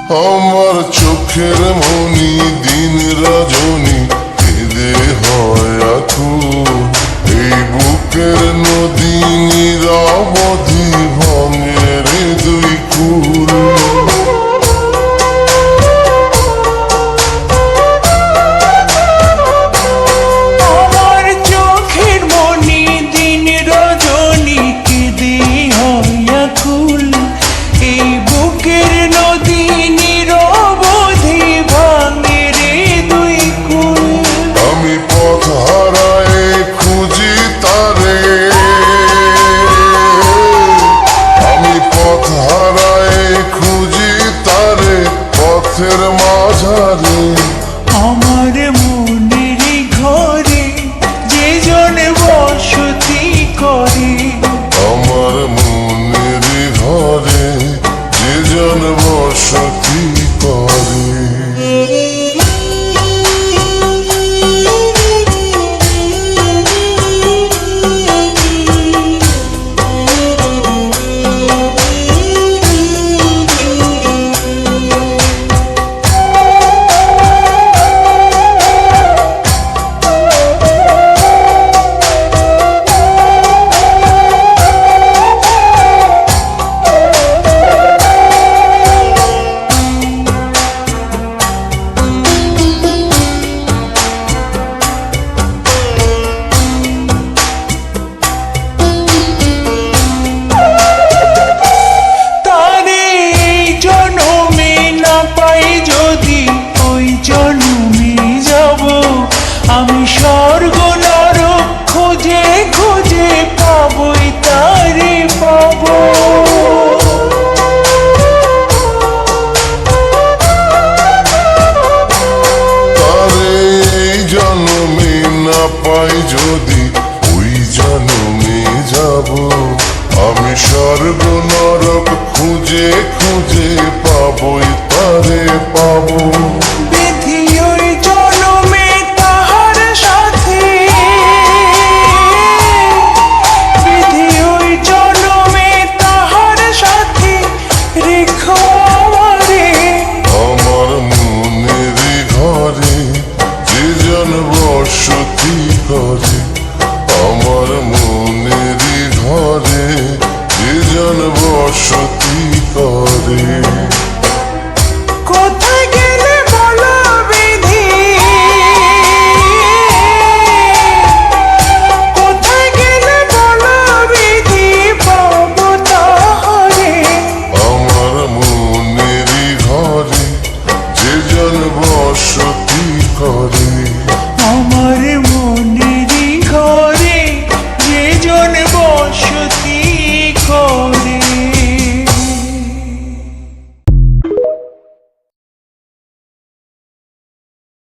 আমার চোখের মনি দিন রজনী কেঁদে হয় আকুল, এই বুকের নদী নিরবধি ভাঙে রে দুই কুল। আমার চোখের মনি দিন রজনী কেঁদে হয় আকুল, এই বুকের নদী নিরবধি ভাঙে রে দুই কুল। আমি পথ হারায় খুঁজি তারে, আমি পথ হারায় খুঁজি তারে পথের মাঝারে। আমার মনের ঘরে যে জন বসতি করে, আমার মনের ঘরে যে জন বসতি করে। আমি স্বর্গ নরক খুঁজে খুঁজে পাবই তারে পাবো। তারে এই জন্মে না পাই যদি ওই জন্মে যাব, আমি স্বর্গ নরক খুঁজে খুঁজে পাবই তারে পাবো। বিধি ওই জন্মে তাহার সাথে, বিধি ওই জন্মে তাহার সাথে রেখো আমারে। আমার মনের ঘরে যে জন বসতি করে, আমার মনের ঘরে যে জন বসতি করে।